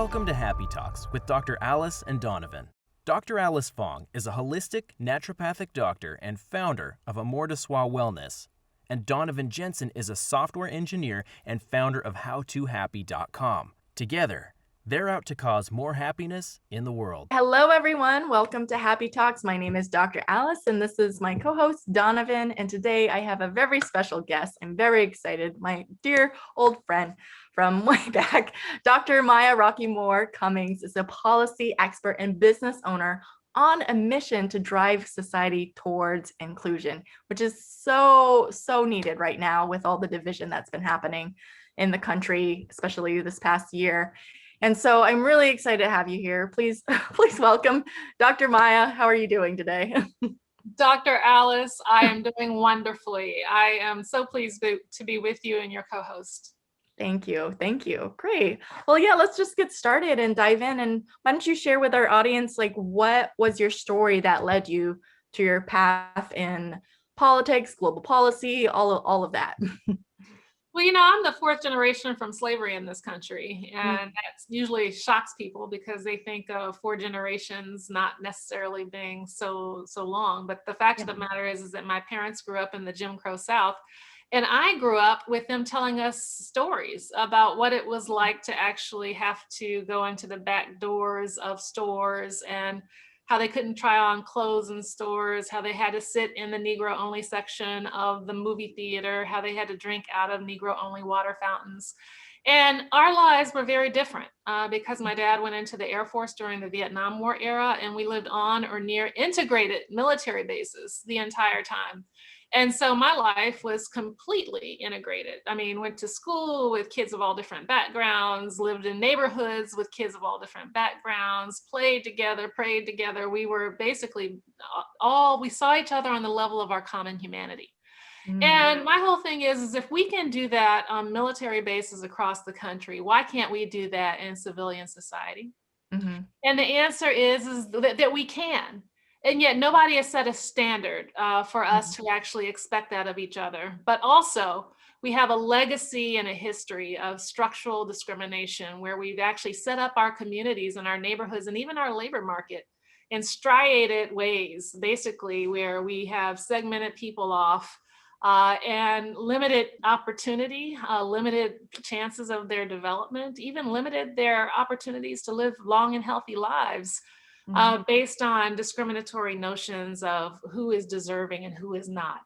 Welcome to Happy Talks with Dr. Alice and Donovan. Dr. Alice Fong is a holistic naturopathic doctor and founder of Amour de Soi Wellness. And Donovan Jensen is a software engineer and founder of HowToHappy.com. Together, they're out to cause more happiness in the world. Hello, everyone. Welcome to Happy Talks. My name is Dr. Alice, and this is my co-host, Donovan. And today I have a very special guest. I'm very excited. My dear old friend from way back, Dr. Maya Rockeymoore Cummings is a policy expert and business owner on a mission to drive society towards inclusion, which is so needed right now with all the division that's been happening in the country, especially this past year. And so I'm really excited to have you here. Please welcome Dr. Maya. How are you doing today? Dr. Alice, I am doing wonderfully. I am so pleased to be with you and your co-host. Thank you. Great. Well, yeah, let's just get started and dive in. And why don't you share with our audience, like, what was your story that led you to your path in politics, global policy, all of that? Well, I'm the fourth generation from slavery in this country, and that usually shocks people because they think of 4 generations not necessarily being so long. But the fact of the matter is that my parents grew up in the Jim Crow South, and I grew up with them telling us stories about what it was like to actually have to go into the back doors of stores and how they couldn't try on clothes in stores, how they had to sit in the Negro only section of the movie theater, how they had to drink out of Negro only water fountains. And our lives were very different because my dad went into the Air Force during the Vietnam War era, and we lived on or near integrated military bases the entire time. And so my life was completely integrated. I mean, went to school with kids of all different backgrounds, lived in neighborhoods with kids of all different backgrounds, played together, prayed together. We were basically we saw each other on the level of our common humanity. And my whole thing is if we can do that on military bases across the country, why can't we do that in civilian society? And the answer is that we can. And yet nobody has set a standard for us to actually expect that of each other. But also, we have a legacy and a history of structural discrimination where we've actually set up our communities and our neighborhoods and even our labor market in striated ways, basically, where we have segmented people off and limited opportunity, limited chances of their development, even limited their opportunities to live long and healthy lives. Based on discriminatory notions of who is deserving and who is not.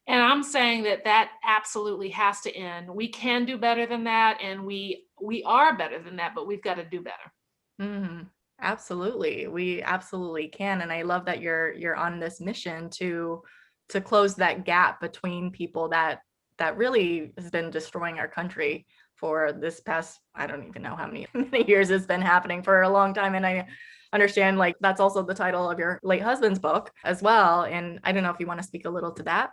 And I'm saying that absolutely has to end. We can do better than that, and we are better than that, but we've got to do better. Absolutely. We absolutely can. And I love that you're on this mission to close that gap between people that really has been destroying our country for this past, I don't even know how many years it's been happening, for a long time. And I understand, like, that's also the title of your late husband's book as well. And I don't know if you want to speak a little to that.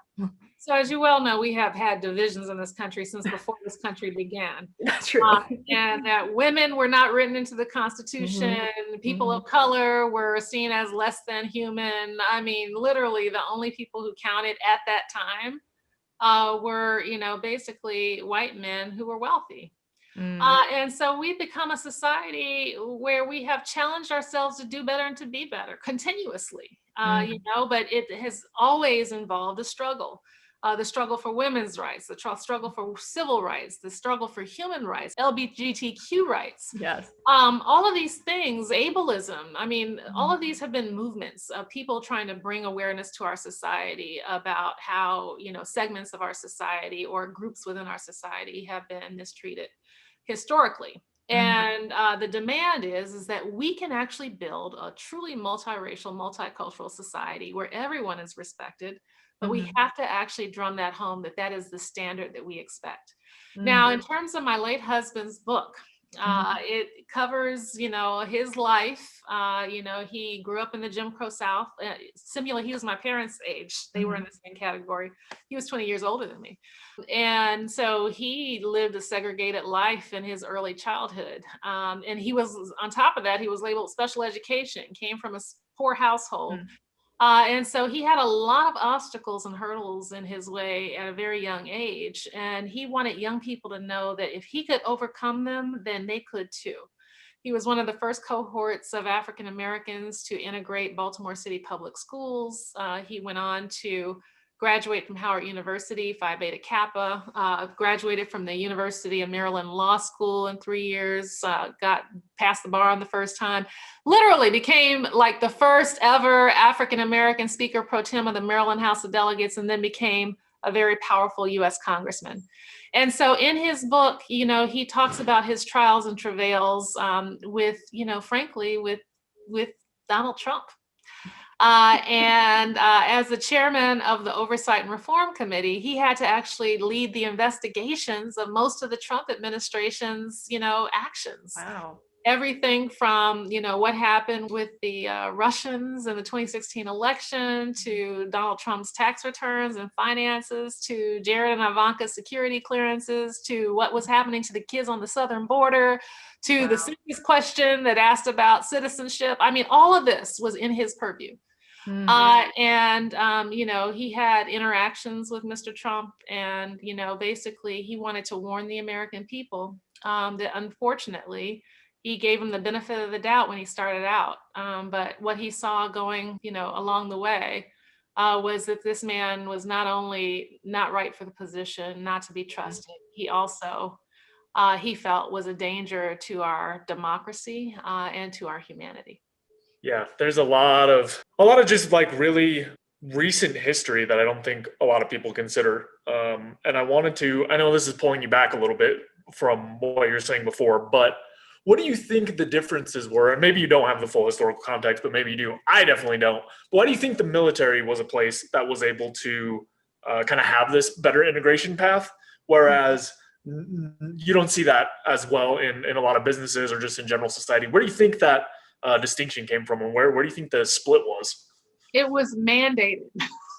So as you well know, we have had divisions in this country since before this country began. That's true. And that women were not written into the Constitution. People of color were seen as less than human. I mean, literally the only people who counted at that time were, basically white men who were wealthy. And so we've become a society where we have challenged ourselves to do better and to be better continuously, but it has always involved a struggle. The struggle for women's rights, the struggle for civil rights, the struggle for human rights, LGBTQ rights. Yes. All of these things, ableism, I mean, all of these have been movements of people trying to bring awareness to our society about how, segments of our society or groups within our society have been mistreated historically. And the demand is that we can actually build a truly multiracial, multicultural society where everyone is respected, but we have to actually drum that home that is the standard that we expect. Now, in terms of my late husband's book, it covers, his life. He grew up in the Jim Crow South. He was my parents' age. They were in the same category. He was 20 years older than me. And so he lived a segregated life in his early childhood. And he was, on top of that, he was labeled special education, came from a poor household. And so he had a lot of obstacles and hurdles in his way at a very young age. And he wanted young people to know that if he could overcome them, then they could too. He was one of the first cohorts of African Americans to integrate Baltimore City public schools. He went on to graduate from Howard University, Phi Beta Kappa, graduated from the University of Maryland Law School in 3 years, got past the bar on the first time, literally became like the first ever African-American speaker pro tem of the Maryland House of Delegates, and then became a very powerful US congressman. And so in his book, he talks about his trials and travails with, frankly, with Donald Trump. And as the chairman of the Oversight and Reform Committee, he had to actually lead the investigations of most of the Trump administration's, actions. Wow. Everything from, what happened with the Russians in the 2016 election, to Donald Trump's tax returns and finances, to Jared and Ivanka's security clearances, to what was happening to the kids on the southern border, to the census question that asked about citizenship. I mean, all of this was in his purview. He had interactions with Mr. Trump, and, basically he wanted to warn the American people that unfortunately he gave him the benefit of the doubt when he started out. But what he saw going, along the way was that this man was not only not right for the position, not to be trusted, he also, he felt, was a danger to our democracy and to our humanity. Yeah, there's a lot of just like really recent history that I don't think a lot of people consider. And I know this is pulling you back a little bit from what you're saying before, but what do you think the differences were? And maybe you don't have the full historical context, but maybe you do. I definitely don't. But why do you think the military was a place that was able to kind of have this better integration path, whereas you don't see that as well in a lot of businesses or just in general society? Where do you think that distinction came from, and where do you think the split was? It was mandated.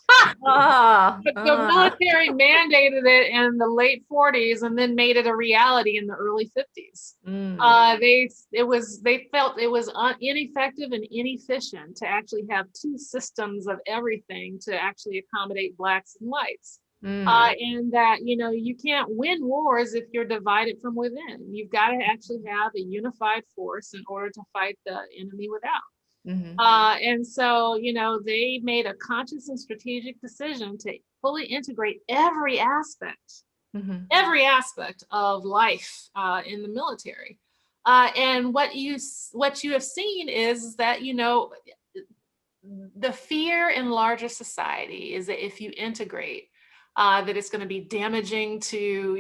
The military mandated it in the late 40s and then made it a reality in the early 50s. They felt it was ineffective and inefficient to actually have two systems of everything to actually accommodate Blacks and whites. And that, you can't win wars if you're divided from within. You've got to actually have a unified force in order to fight the enemy without. And so, they made a conscious and strategic decision to fully integrate every aspect of life in the military. And what you have seen is that, the fear in larger society is that if you integrate, that it's going to be damaging to,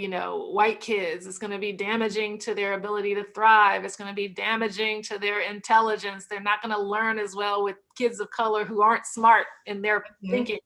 white kids. It's going to be damaging to their ability to thrive. It's going to be damaging to their intelligence. They're not going to learn as well with kids of color who aren't smart in their thinking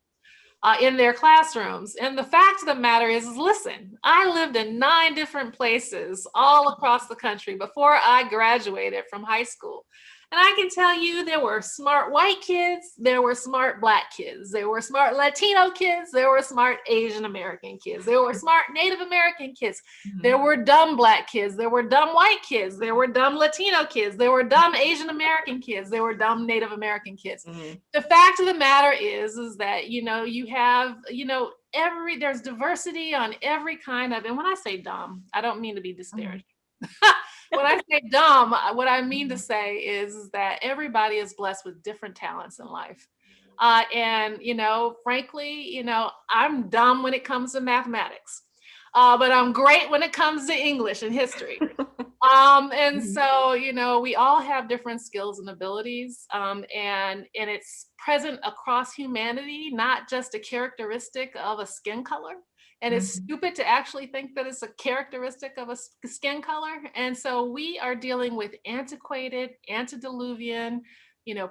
in their classrooms. And the fact of the matter is, listen, I lived in 9 different places all across the country before I graduated from high school. And I can tell you there were smart white kids, there were smart Black kids, there were smart Latino kids, there were smart Asian American kids, there were smart Native American kids, there were dumb Black kids, there were dumb white kids, there were dumb Latino kids, there were dumb Asian American kids, there were dumb Native American kids. The fact of the matter is that, you have, there's diversity on every kind of, and when I say dumb, I don't mean to be disparaging. When I say dumb, what I mean to say is that everybody is blessed with different talents in life. And, frankly, I'm dumb when it comes to mathematics, but I'm great when it comes to English and history. And so, we all have different skills and abilities, and it's present across humanity, not just a characteristic of a skin color. And it's stupid to actually think that it's a characteristic of a skin color. And so we are dealing with antiquated, antediluvian,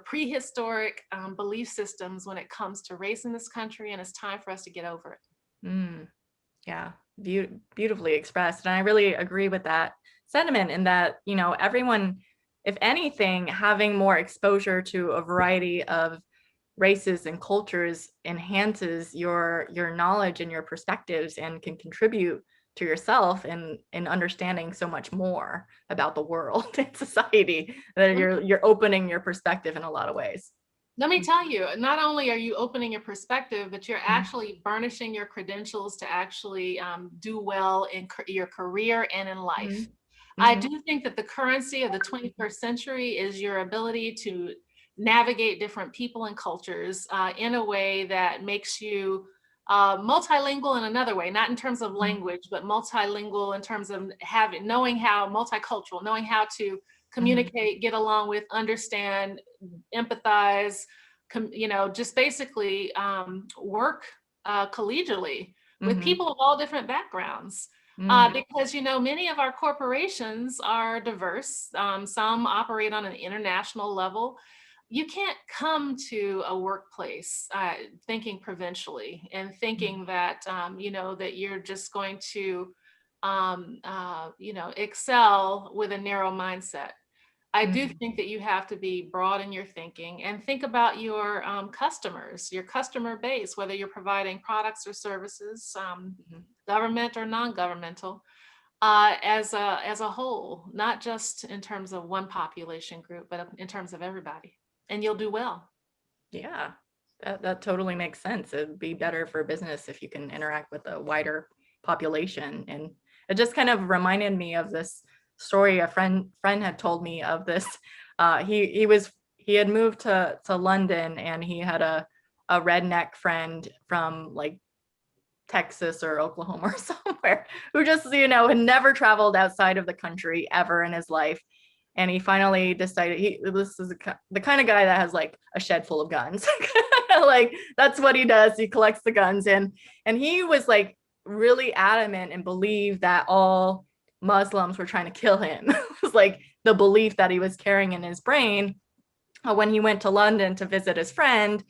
prehistoric belief systems when it comes to race in this country. And it's time for us to get over it. Yeah, beautifully expressed. And I really agree with that sentiment in that, everyone, if anything, having more exposure to a variety of races and cultures enhances your knowledge and your perspectives and can contribute to yourself in understanding so much more about the world and society, that you're opening your perspective in a lot of ways. Let me tell you, not only are you opening your perspective, but you're actually burnishing your credentials to actually do well in your career and in life. I do think that the currency of the 21st century is your ability to navigate different people and cultures in a way that makes you multilingual in another way, not in terms of language, but multilingual in terms of knowing how multicultural, knowing how to communicate, get along with, understand, empathize, just basically work collegially with people of all different backgrounds. Because, many of our corporations are diverse. Some operate on an international level. You can't come to a workplace thinking provincially and thinking that, that you're just going to, excel with a narrow mindset. I do think that you have to be broad in your thinking and think about your customers, your customer base, whether you're providing products or services, government or non-governmental, as a whole, not just in terms of one population group, but in terms of everybody, and you'll do well. Yeah, that totally makes sense. It'd be better for business if you can interact with a wider population. And it just kind of reminded me of this story a friend had told me of this. He had moved to London, and he had a redneck friend from like Texas or Oklahoma or somewhere who just, had never traveled outside of the country ever in his life. And he finally decided this is the kind of guy that has like a shed full of guns. Like that's what he does. He collects the guns, and he was like really adamant and believed that all Muslims were trying to kill him. It was like the belief that he was carrying in his brain. When he went to London to visit his friend,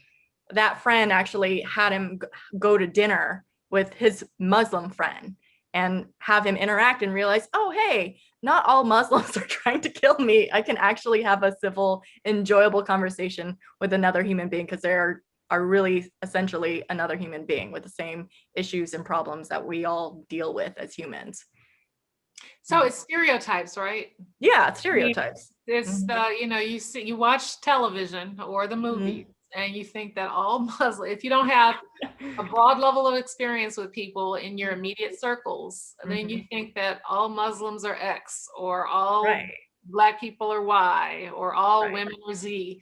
that friend actually had him go to dinner with his Muslim friend and have him interact and realize, oh, hey, not all Muslims are trying to kill me. I can actually have a civil, enjoyable conversation with another human being, because they are really essentially another human being with the same issues and problems that we all deal with as humans. So it's stereotypes, right? Yeah, it's stereotypes. It's you watch television or the movies, and you think that all Muslims, if you don't have a broad level of experience with people in your immediate circles, then you think that all Muslims are X, or all Black people are Y, or all women are Z.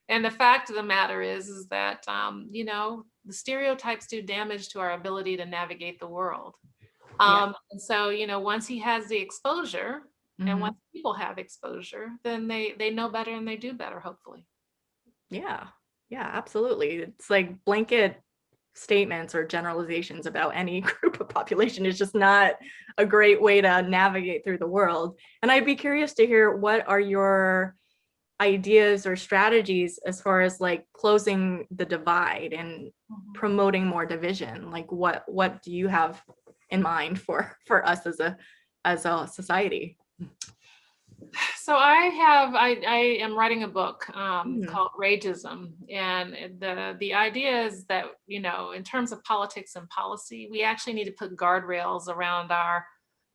And the fact of the matter is that, the stereotypes do damage to our ability to navigate the world. And so, once he has the exposure, and once people have exposure, then they know better and they do better, hopefully. Yeah, absolutely. It's like blanket statements or generalizations about any group of population is just not a great way to navigate through the world. And I'd be curious to hear, what are your ideas or strategies as far as like closing the divide and promoting more division? Like what do you have in mind for us as a society? So I am writing a book called Rageism, and the idea is that, in terms of politics and policy, we actually need to put guardrails around our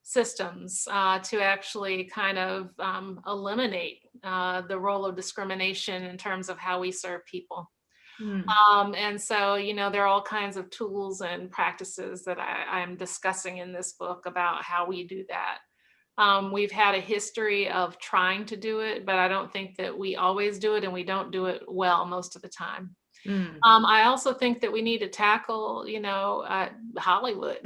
systems to actually kind of eliminate the role of discrimination in terms of how we serve people. And so, there are all kinds of tools and practices that I'm discussing in this book about how we do that. We've had a history of trying to do it, but I don't think that we always do it, and we don't do it well most of the time. I also think that we need to tackle, Hollywood.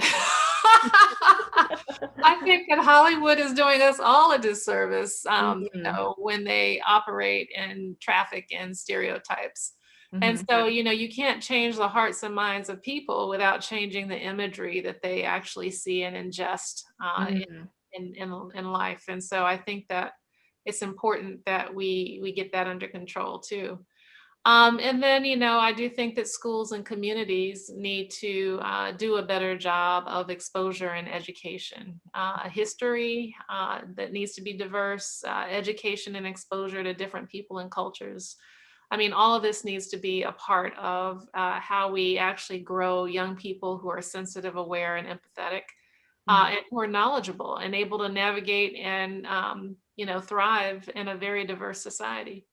I think that Hollywood is doing us all a disservice, when they operate and traffic in stereotypes. And so, you can't change the hearts and minds of people without changing the imagery that they actually see and ingest in life. And so I think that it's important that we get that under control too. And then, I do think that schools and communities need to do a better job of exposure and education. History that needs to be diverse, education and exposure to different people and cultures. I mean, all of this needs to be a part of how we actually grow young people who are sensitive, aware, and empathetic, and who are knowledgeable and able to navigate and, thrive in a very diverse society.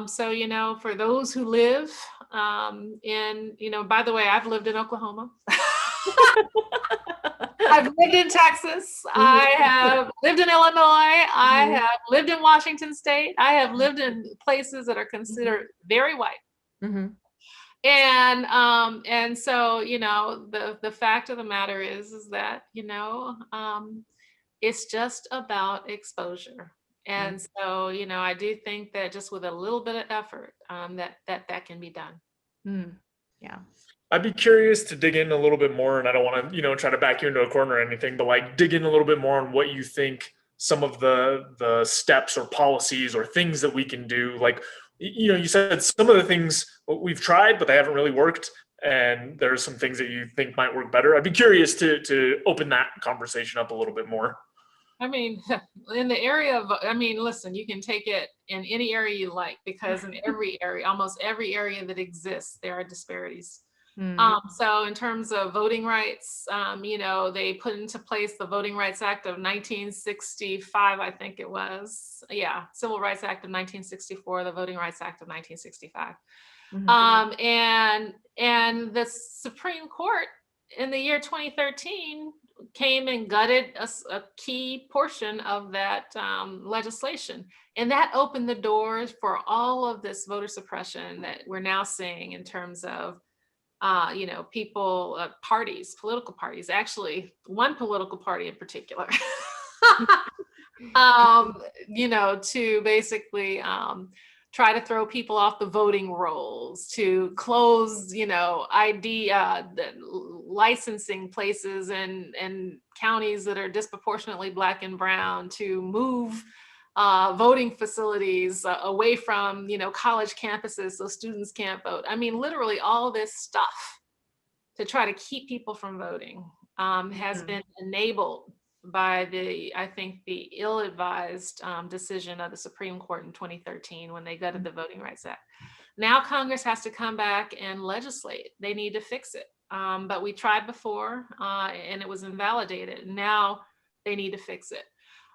So, for those who live by the way, I've lived in Oklahoma. I've lived in Texas. I have lived in Illinois. I have lived in Washington State. I have lived in places that are considered very white. Mm-hmm. And so, the fact of the matter is that, it's just about exposure. And so, I do think that just with a little bit of effort, that can be done. Yeah. I'd be curious to dig in a little bit more, and I don't want to, try to back you into a corner or anything, but like dig in a little bit more on what you think some of the steps or policies or things that we can do. Like, you said some of the things we've tried, but they haven't really worked. And there's some things that you think might work better. I'd be curious to open that conversation up a little bit more. I mean, in the area of, listen, you can take it in any area you like, because in every area, almost every area that exists, there are disparities. So in terms of voting rights, they put into place the Voting Rights Act of 1965, I think it was. Yeah, Civil Rights Act of 1964, the Voting Rights Act of 1965. And the Supreme Court in the year 2013 came and gutted a key portion of that legislation. And that opened the doors for all of this voter suppression that we're now seeing in terms of people, parties, political parties, actually one political party in particular, to basically try to throw people off the voting rolls, to close, ID licensing places and counties that are disproportionately Black and brown, to move voting facilities away from, college campuses so students can't vote. I mean, literally all this stuff to try to keep people from voting has been enabled by I think the ill-advised decision of the Supreme Court in 2013 when they gutted the Voting Rights Act. Now Congress has to come back and legislate. They need to fix it. But we tried before and it was invalidated. Now they need to fix it.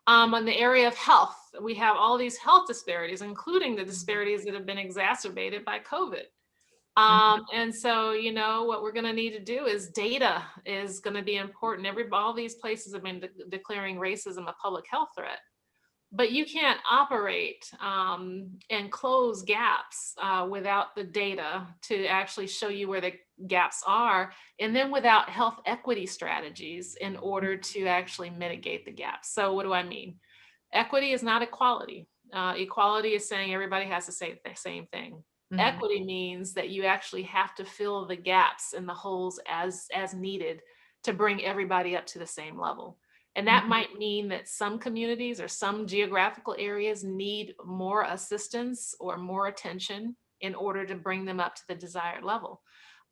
On the area of health, we have all these health disparities, including the disparities that have been exacerbated by COVID. And so, what we're going to need to do is data is going to be important. All these places have been declaring racism a public health threat, but you can't operate and close gaps without the data to actually show you where the gaps are, and then without health equity strategies in order to actually mitigate the gaps. So what do I mean? Equity is not equality. Equality is saying everybody has to say the same thing. Equity means that you actually have to fill the gaps and the holes as needed to bring everybody up to the same level. And that might mean that some communities or some geographical areas need more assistance or more attention in order to bring them up to the desired level.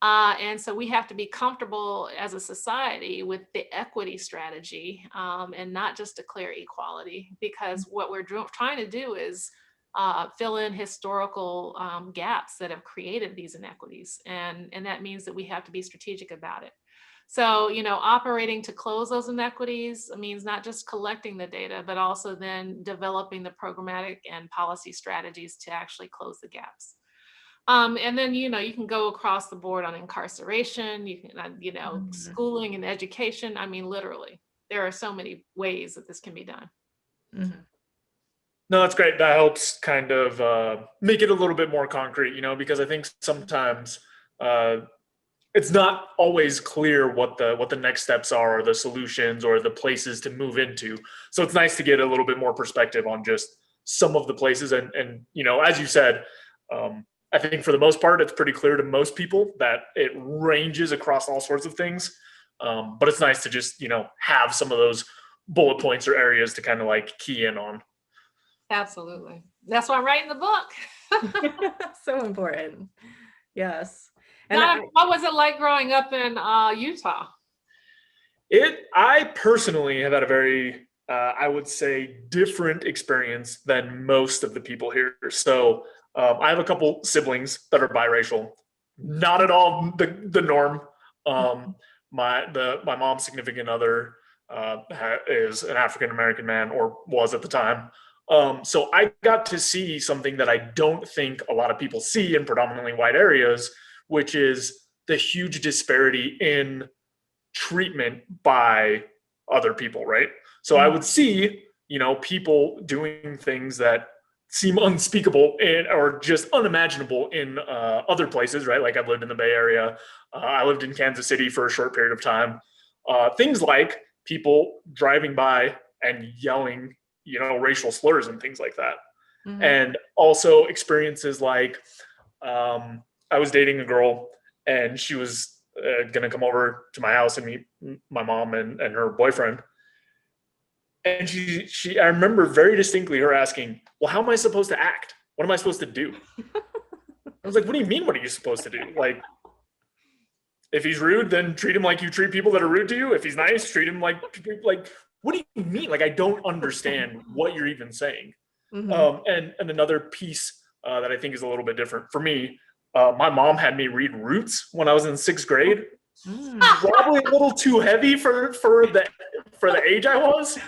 And so we have to be comfortable as a society with the equity strategy and not just declare equality, because what we're trying to do is fill in historical gaps that have created these inequities. And that means that we have to be strategic about it. So, operating to close those inequities means not just collecting the data, but also then developing the programmatic and policy strategies to actually close the gaps. And then, you can go across the board on incarceration, you can, schooling and education. I mean, literally, there are so many ways that this can be done. No, that's great. That helps kind of make it a little bit more concrete, because I think sometimes it's not always clear what the next steps are, or the solutions, or the places to move into. So it's nice to get a little bit more perspective on just some of the places. And as you said, I think for the most part, it's pretty clear to most people that it ranges across all sorts of things. But it's nice to just, have some of those bullet points or areas to kind of like key in on. Absolutely. That's why I'm writing the book. So important. Yes. And what was it like growing up in Utah? I personally have had a very, I would say, different experience than most of the people here. So I have a couple siblings that are biracial. Not at all the norm. My mom's significant other is an African-American man, or was at the time. So I got to see something that I don't think a lot of people see in predominantly white areas, which is the huge disparity in treatment by other people, right? So I would see, people doing things that seem unspeakable or just unimaginable in other places, right? Like I've lived in the Bay Area. I lived in Kansas City for a short period of time. Things like people driving by and yelling, racial slurs and things like that. Mm-hmm. And also experiences like I was dating a girl and she was going to come over to my house and meet my mom and her boyfriend. And I remember very distinctly her asking, well, how am I supposed to act? What am I supposed to do? I was like, what do you mean? What are you supposed to do? Like, if he's rude, then treat him like you treat people that are rude to you. If he's nice, treat him like, what do you mean? Like, I don't understand what you're even saying. Mm-hmm. And another piece that I think is a little bit different for me, my mom had me read Roots when I was in 6th grade. Probably a little too heavy for the age I was.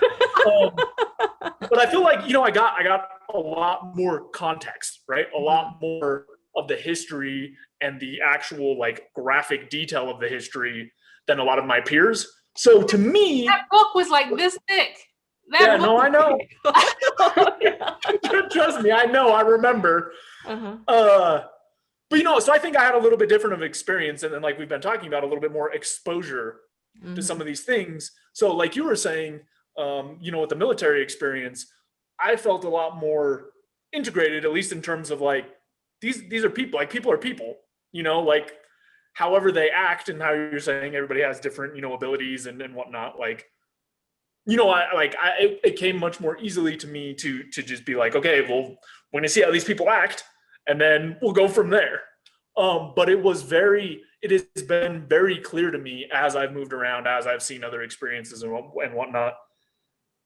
But I feel like, I got a lot more context, right? A lot more of the history and the actual like graphic detail of the history than a lot of my peers. So to me, that book was like this thick. I know. Trust me, I know. I remember. But so I think I had a little bit different of experience, and then like we've been talking about, a little bit more exposure to some of these things. So like you were saying, with the military experience, I felt a lot more integrated, at least in terms of like these are people. Like people are people. Like however they act, and how you're saying everybody has different abilities and whatnot. Like it came much more easily to me to just be like, okay, well, we're gonna see how these people act, and then we'll go from there. But it has been very clear to me as I've moved around, as I've seen other experiences and whatnot,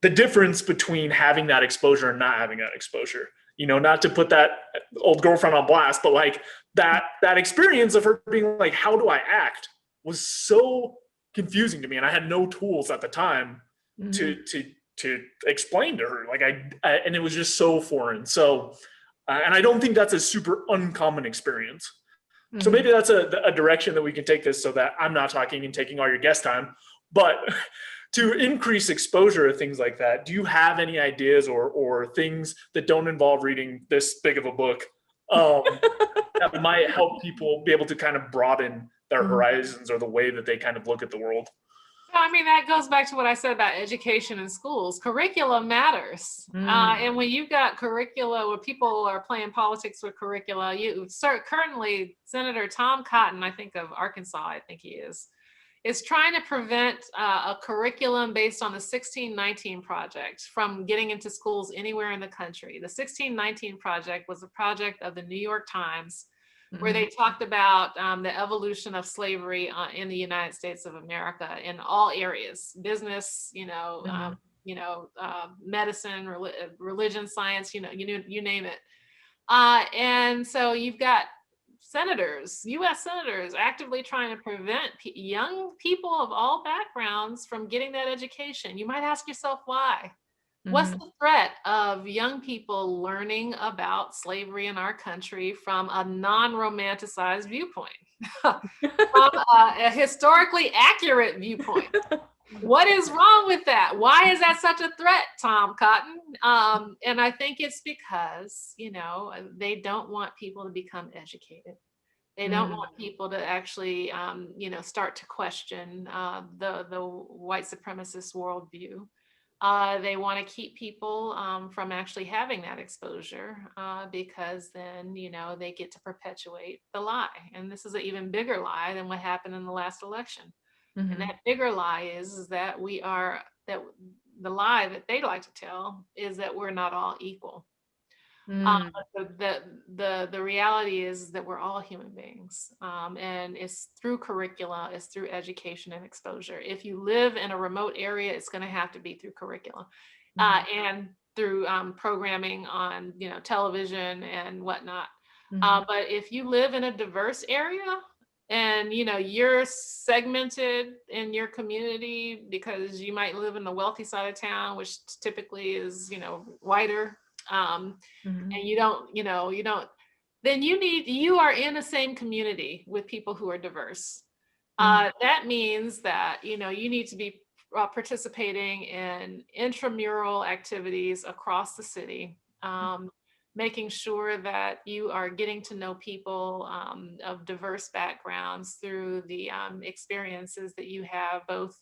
the difference between having that exposure and not having that exposure. Not to put that old girlfriend on blast, but like that experience of her being like, how do I act, was so confusing to me, and I had no tools at the time to explain to her. Like and it was just so foreign. So, and I don't think that's a super uncommon experience. So maybe that's a direction that we can take this, so that I'm not talking and taking all your guest time, but to increase exposure to things like that. Do you have any ideas or things that don't involve reading this big of a book that might help people be able to kind of broaden their horizons or the way that they kind of look at the world? I mean, that goes back to what I said about education in schools. Curriculum matters. And when you've got curricula where people are playing politics with curricula, currently Senator Tom Cotton, I think of Arkansas, I think he is trying to prevent a curriculum based on the 1619 Project from getting into schools anywhere in the country. The 1619 Project was a project of the New York Times, where they talked about the evolution of slavery in the United States of America in all areas: business, medicine, religion, science, you name it. And so you've got U.S. senators actively trying to prevent young people of all backgrounds from getting that education. You might ask yourself why. What's the threat of young people learning about slavery in our country from a non-romanticized viewpoint, from a historically accurate viewpoint? What is wrong with that? Why is that such a threat, Tom Cotton? And I think it's because, they don't want people to become educated. They don't want people to actually, start to question the white supremacist worldview. They want to keep people from actually having that exposure because then, they get to perpetuate the lie. And this is an even bigger lie than what happened in the last election. And that bigger lie is that the lie that they like to tell is that we're not all equal. The reality is that we're all human beings, and it's through curricula, it's through education and exposure. If you live in a remote area, it's going to have to be through curricula and through programming on television and whatnot. But if you live in a diverse area and you're segmented in your community because you might live in the wealthy side of town, which typically is whiter, and you don't, then you are in the same community with people who are diverse. That means that, you need to be participating in intramural activities across the city, making sure that you are getting to know people of diverse backgrounds through the experiences that you have both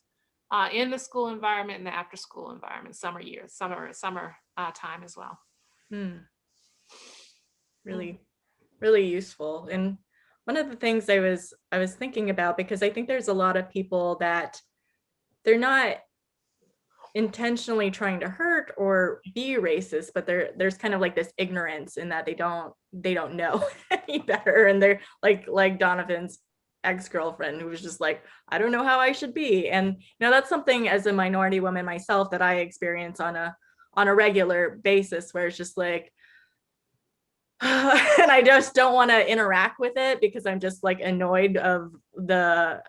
in the school environment and the after school environment, summer time as well. Really, really useful. And one of the things I was thinking about, because I think there's a lot of people that they're not intentionally trying to hurt or be racist, but there's kind of like this ignorance in that they don't know any better, and they're like Donovan's ex-girlfriend, who was just like, I don't know how I should be. And that's something as a minority woman myself that I experience on a regular basis, where it's just like and I just don't want to interact with it because I'm just like annoyed of the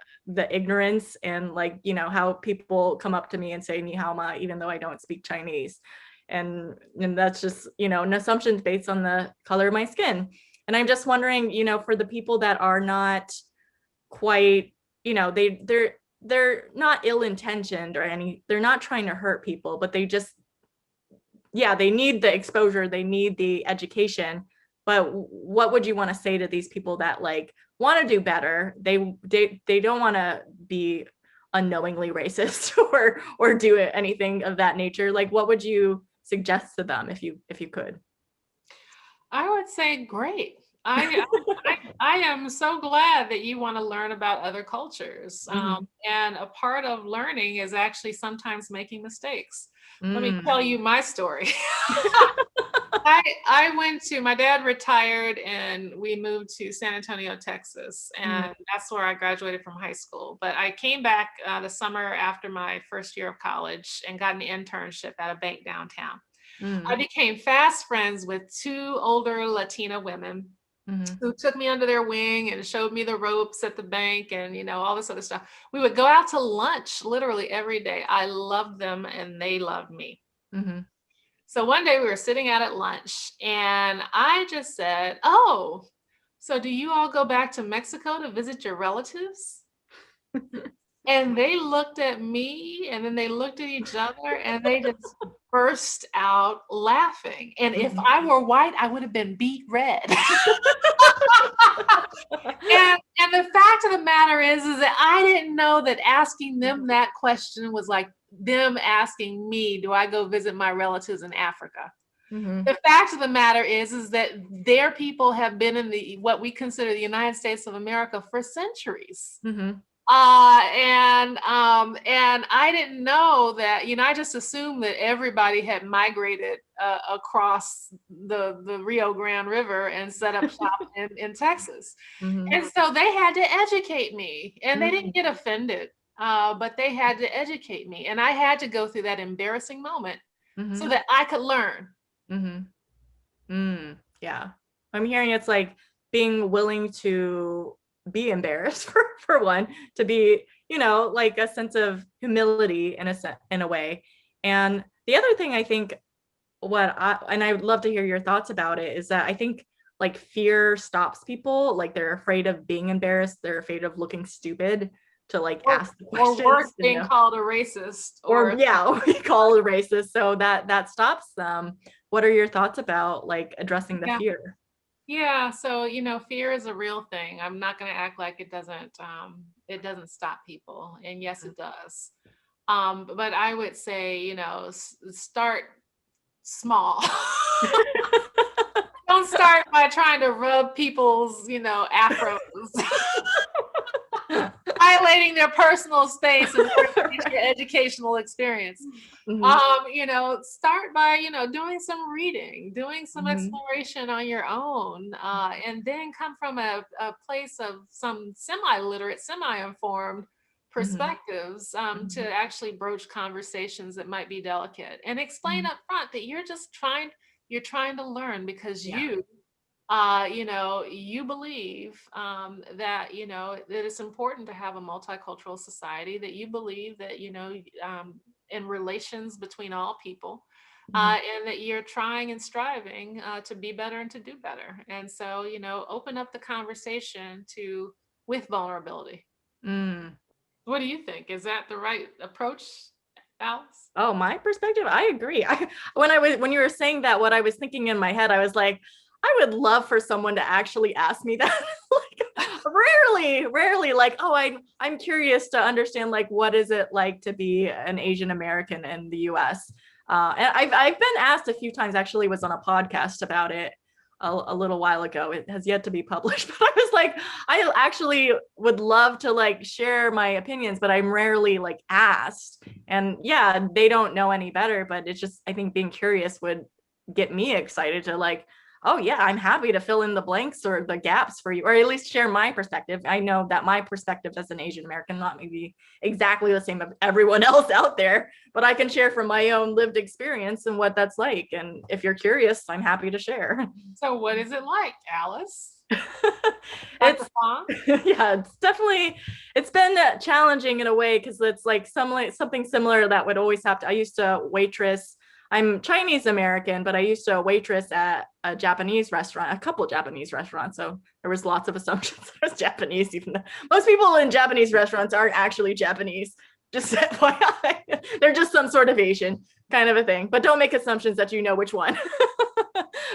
ignorance, and like how people come up to me and say ni hao ma even though I don't speak Chinese, and that's just an assumption based on the color of my skin. And I'm just wondering, for the people that are not quite, they're not ill-intentioned or they're not trying to hurt people, but they just, they need the exposure, they need the education. But what would you want to say to these people that like want to do better? They don't want to be unknowingly racist or do anything of that nature. Like, what would you suggest to them if you could? I would say, great. I am so glad that you want to learn about other cultures. And a part of learning is actually sometimes making mistakes. Let me tell you my story. My dad retired and we moved to San Antonio, Texas. And that's where I graduated from high school. But I came back the summer after my first year of college and got an internship at a bank downtown. I became fast friends with two older Latina women who took me under their wing and showed me the ropes at the bank and, all this other stuff. We would go out to lunch literally every day. I loved them and they loved me. So one day we were sitting out at lunch and I just said, oh, so do you all go back to Mexico to visit your relatives? And they looked at me and then they looked at each other and they just burst out laughing. And if I were white, I would have been beet red. And the fact of the matter is that I didn't know that asking them that question was like them asking me, do I go visit my relatives in Africa? The fact of the matter is that their people have been in what we consider the United States of America for centuries. And I didn't know that, I just assumed that everybody had migrated across the Rio Grande River and set up shop in Texas. And so they had to educate me, and they didn't get offended, but they had to educate me. And I had to go through that embarrassing moment so that I could learn. Yeah. I'm hearing it's like being willing to be embarrassed for one, to be, like a sense of humility in a way. And the other thing I think and I would love to hear your thoughts about it, is that I think like fear stops people. Like they're afraid of being embarrassed. They're afraid of looking stupid to like ask the questions. Or worse, being called a racist. Or we call a racist. So that stops them. What are your thoughts about like addressing the fear? Yeah, so fear is a real thing. I'm not going to act like it doesn't stop people, and yes, it does. But I would say, start small. Don't start by trying to rub people's, afros, violating their personal space and your educational experience. Start by, doing some reading, doing some exploration on your own, and then come from a place of some semi-literate, semi-informed perspectives to actually broach conversations that might be delicate, and explain up front that you're trying to learn because you believe that, that it's important to have a multicultural society, that you believe that, in relations between all people, and that you're trying and striving to be better and to do better. And so, open up the conversation with vulnerability. Mm. What do you think? Is that the right approach, Alice? Oh, my perspective, I agree. When you were saying that, what I was thinking in my head, I was like, I would love for someone to actually ask me that. Like, rarely, like, oh, I'm curious to understand, like, what is it like to be an Asian American in the US? And I've been asked a few times, actually was on a podcast about it a little while ago. It has yet to be published, but I was like, I actually would love to like share my opinions, but I'm rarely like asked. And yeah, they don't know any better, but it's just, I think being curious would get me excited to like, oh yeah, I'm happy to fill in the blanks or the gaps for you, or at least share my perspective. I know that my perspective as an Asian American not maybe exactly the same of everyone else out there, but I can share from my own lived experience and what that's like. And if you're curious, I'm happy to share. So what is it like, Alice? It's Dr. Fong? yeah, it's been challenging in a way because it's like something similar that would always have to. I used to waitress. I'm Chinese American, but I used to waitress at a Japanese restaurant, a couple Japanese restaurants. So there was lots of assumptions I was Japanese, even though most people in Japanese restaurants aren't actually Japanese. Just FYI, they're just some sort of Asian kind of a thing. But don't make assumptions that you know which one.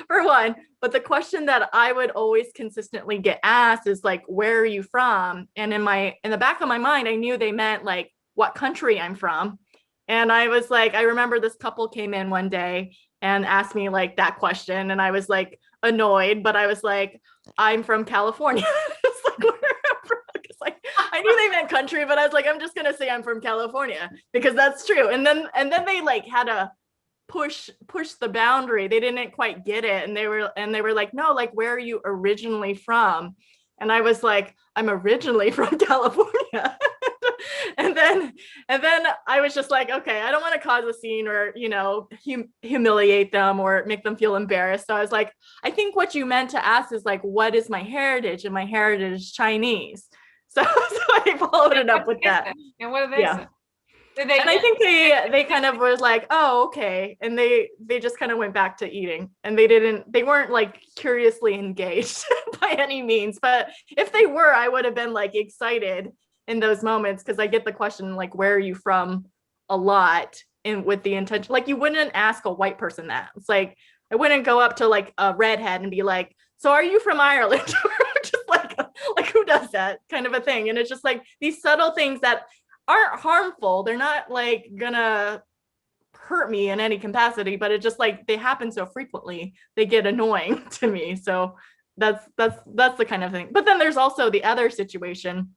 For one, but the question that I would always consistently get asked is like, where are you from? And in the back of my mind, I knew they meant like what country I'm from. And I was like, I remember this couple came in one day and asked me like that question. And I was like annoyed, but I was like, I'm from California. It's like, where I'm from. It's like, I knew they meant country, but I was like, I'm just gonna say I'm from California because that's true. And then they like had a push the boundary. They didn't quite get it. And they were like, no, like, where are you originally from? And I was like, I'm originally from California. and then I was just like, okay, I don't want to cause a scene or, you know, humiliate them or make them feel embarrassed. So I was like, I think what you meant to ask is like, what is my heritage? And my heritage is Chinese. So I followed it up with that. And what did they say? And I think they kind of was like, oh, okay. And they just kind of went back to eating, and they weren't like curiously engaged by any means. But if they were, I would have been like excited in those moments because I get the question like, where are you from a lot, and with the intention, like you wouldn't ask a white person that. It's like, I wouldn't go up to like a redhead and be like, so are you from Ireland? Just like who does that kind of a thing. And it's just like these subtle things that aren't harmful. They're not like gonna hurt me in any capacity, but it just like they happen so frequently, they get annoying to me. So that's the kind of thing. But then there's also the other situation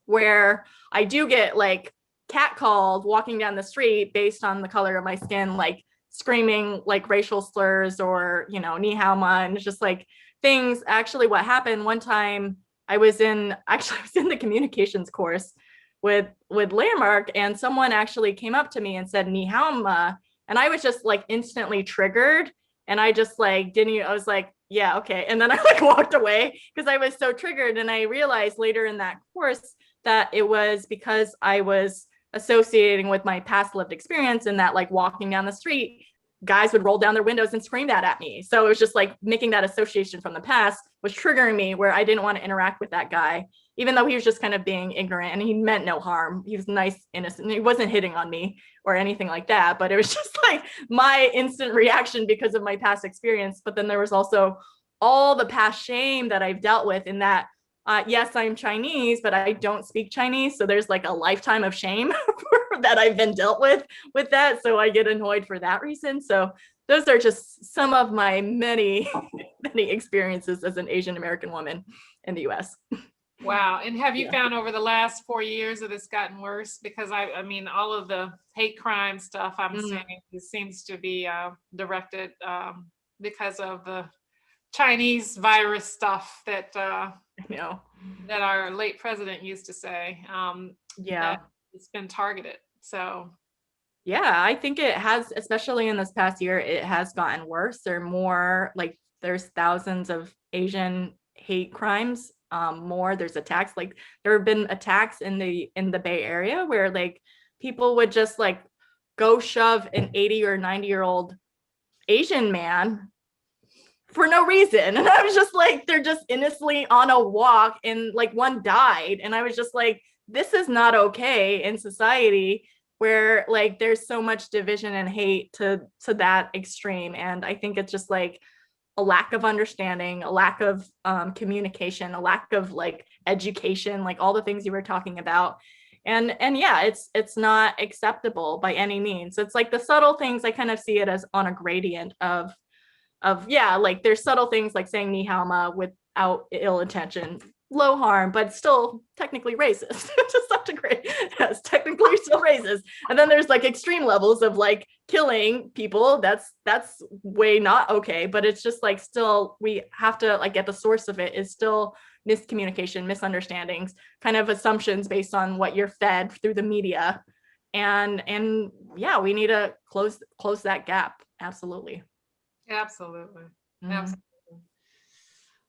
where I do get like catcalled walking down the street based on the color of my skin, like screaming like racial slurs or, you know, ni hao ma, and it's just like things. Actually, what happened one time, I was in the communications course with Landmark, and someone actually came up to me and said ni hao ma, and I was just like instantly triggered, and I just like I was like, yeah, okay, and then I like walked away because I was so triggered. And I realized later in that course that it was because I was associating with my past lived experience, and that like walking down the street, guys would roll down their windows and scream that at me. So it was just like making that association from the past was triggering me, where I didn't want to interact with that guy, even though he was just kind of being ignorant and he meant no harm. He was nice, innocent. He wasn't hitting on me or anything like that, but it was just like my instant reaction because of my past experience. But then there was also all the past shame that I've dealt with in that, yes, I'm Chinese, but I don't speak Chinese. So there's like a lifetime of shame that I've been dealt with that. So I get annoyed for that reason. So those are just some of my many, many experiences as an Asian American woman in the US. Wow. And have you found over the last 4 years that it's gotten worse? Because I mean, all of the hate crime stuff I'm seeing, it seems to be directed because of the Chinese virus stuff that that our late president used to say. That it's been targeted. So yeah, I think it has, especially in this past year, it has gotten worse. There's thousands of Asian hate crimes. There's attacks, like there have been attacks in the Bay Area where like people would just like go shove an 80 or 90-year-old Asian man for no reason. And I was just like, they're just innocently on a walk and like one died. And I was just like, this is not okay in society where like there's so much division and hate to that extreme. And I think it's just like a lack of understanding, a lack of communication, a lack of like education, like all the things you were talking about. And yeah, it's not acceptable by any means. So it's like the subtle things, I kind of see it as on a gradient of yeah, like there's subtle things like saying ni hao ma without ill intention, low harm, but still technically racist to some degree. Yes, technically still racist. And then there's like extreme levels of like killing people. That's way not okay. But it's just like still we have to like get the source of it is still miscommunication, misunderstandings, kind of assumptions based on what you're fed through the media. And yeah, we need to close that gap. Absolutely. Absolutely. Mhm. Absolutely.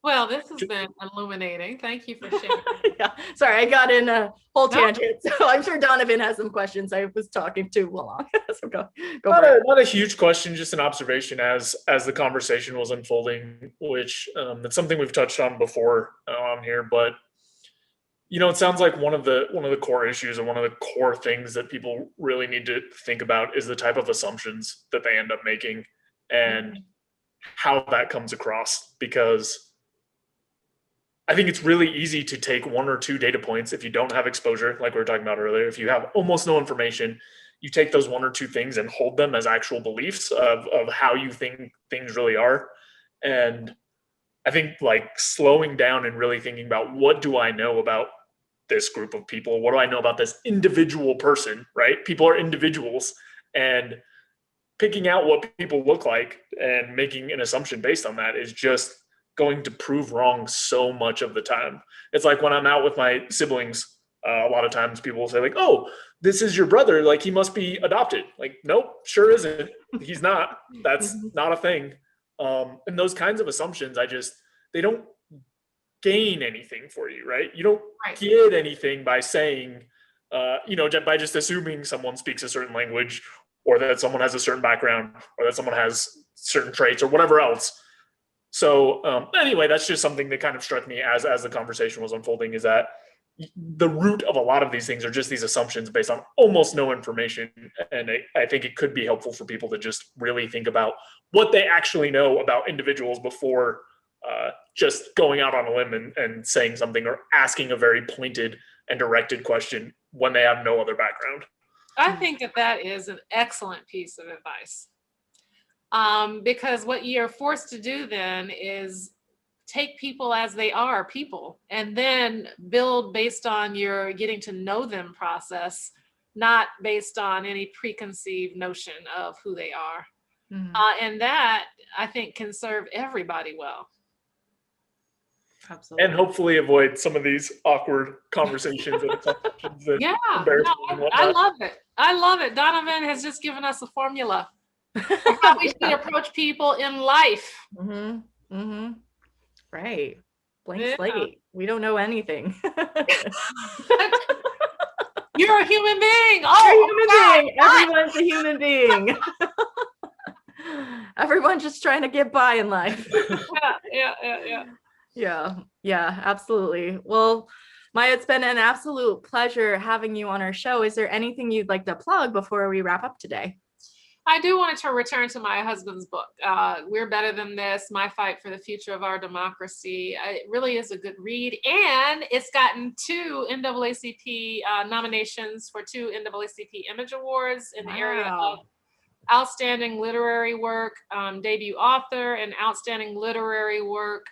Well, this has been illuminating. Thank you for sharing. Yeah, sorry, I got in a whole tangent. So I'm sure Donovan has some questions. I was talking too long. So go for it. Not a huge question, just an observation as the conversation was unfolding, which it's something we've touched on before on here. But it sounds like one of the core issues and one of the core things that people really need to think about is the type of assumptions that they end up making and how that comes across, because I think it's really easy to take one or two data points if you don't have exposure, like we were talking about earlier. If you have almost no information, you take those one or two things and hold them as actual beliefs of how you think things really are. And I think like slowing down and really thinking about, what do I know about this group of people? What do I know about this individual person, right? People are individuals, and picking out what people look like and making an assumption based on that is just going to prove wrong so much of the time. It's like when I'm out with my siblings, a lot of times people will say like, "Oh, this is your brother, like he must be adopted." Like, nope, sure isn't. He's not. That's not a thing. And those kinds of assumptions, they don't gain anything for you, right? You don't get anything by saying, by just assuming someone speaks a certain language, or that someone has a certain background, or that someone has certain traits, or whatever else. So anyway, that's just something that kind of struck me as the conversation was unfolding, is that the root of a lot of these things are just these assumptions based on almost no information. And I think it could be helpful for people to just really think about what they actually know about individuals before just going out on a limb and saying something, or asking a very pointed and directed question when they have no other background. I think that is an excellent piece of advice. Because what you're forced to do then is take people as they are, people, and then build based on your getting to know them process, not based on any preconceived notion of who they are. And that, I think, can serve everybody well. Absolutely. And hopefully avoid some of these awkward conversations and assumptions. Yeah, no, I love it. I love it. Donovan has just given us a formula for how we should approach people in life. Right. Blank slate. We don't know anything. You're a human being. Everyone's a human being. Everyone's just trying to get by in life. Yeah, absolutely. Well, Maya, it's been an absolute pleasure having you on our show. Is there anything you'd like to plug before we wrap up today? I do want to return to my husband's book, We're Better Than This, My Fight for the Future of Our Democracy. It really is a good read, and it's gotten 2 NAACP nominations for 2 NAACP Image Awards in the area of outstanding literary work, debut author, and outstanding literary work,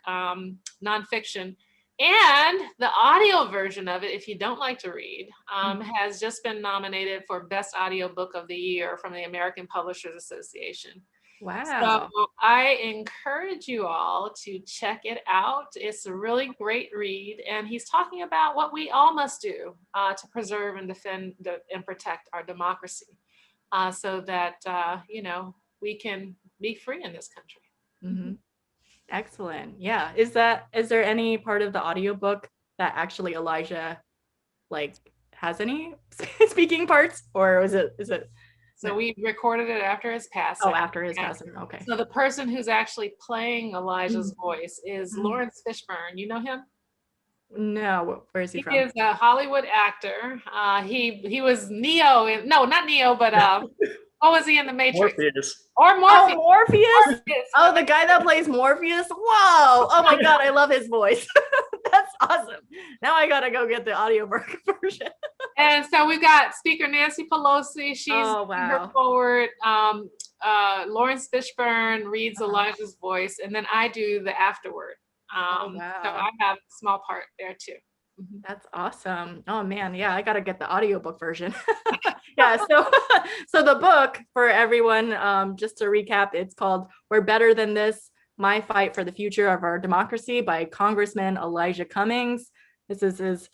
nonfiction. And the audio version of it, if you don't like to read, has just been nominated for Best Audiobook of the Year from the American Publishers Association. Wow. So I encourage you all to check it out. It's a really great read. And he's talking about what we all must do to preserve and defend and protect our democracy so that, we can be free in this country. Excellent. Yeah. Is there any part of the audiobook that actually Elijah has any speaking parts, or is it? So we recorded it after his passing. Oh, after his passing. Okay. So the person who's actually playing Elijah's voice is Lawrence Fishburne. You know him? No, where is he He from? is a Hollywood actor. He was Neo in, no, not Neo, but what was he in the Matrix? Morpheus. Or Oh, Morpheus. Morpheus. Morpheus. Oh, the guy that plays Morpheus. Whoa. Oh my God, I love his voice. That's awesome. Now I gotta go get the audiobook version. And so we've got Speaker Nancy Pelosi. She's Oh, her wow. forward. Lawrence Fishburne reads Elijah's voice, and then I do the afterword. Oh, So wow. I have a small part there too. That's awesome. Oh man, yeah, I gotta get the audiobook version. Yeah, so the book for everyone, just to recap, it's called We're Better Than This: My Fight for the Future of Our Democracy by Congressman Elijah Cummings. This is his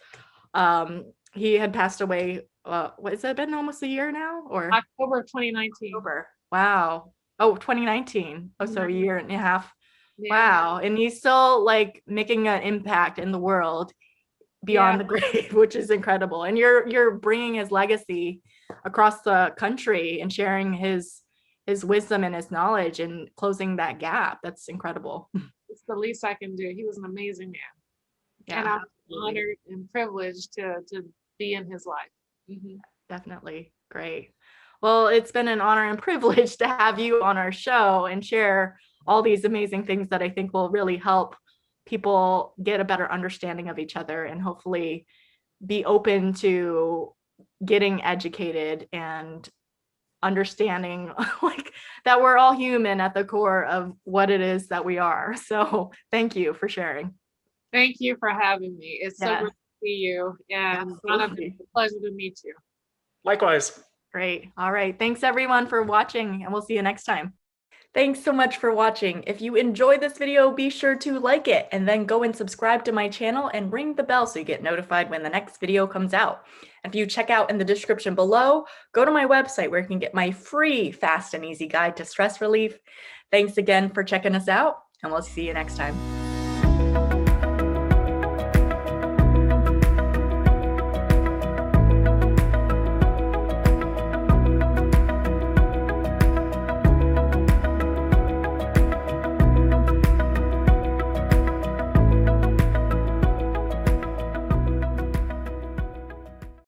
he had passed away, what has it been, almost a year now, or October of 2019. October? Wow. Oh, 2019. Oh, so a year and a half. Yeah. Wow. And he's still like making an impact in the world beyond the grave, which is incredible. And you're bringing his legacy across the country and sharing his wisdom and his knowledge and closing that gap. That's incredible. It's the least I can do. He was an amazing man. Yeah, and I'm absolutely. honored and privileged to be in his life. Definitely. Great. Well, it's been an honor and privilege to have you on our show and share all these amazing things that I think will really help people get a better understanding of each other and hopefully be open to getting educated and understanding like that we're all human at the core of what it is that we are. So thank you for sharing. Thank you for having me. It's so great to see you, and it's a pleasure to meet you. Likewise. Great. All right. Thanks everyone for watching, and we'll see you next time. Thanks so much for watching. If you enjoyed this video, be sure to like it and then go and subscribe to my channel and ring the bell so you get notified when the next video comes out. And if you check out in the description below, go to my website where you can get my free fast and easy guide to stress relief. Thanks again for checking us out, and we'll see you next time.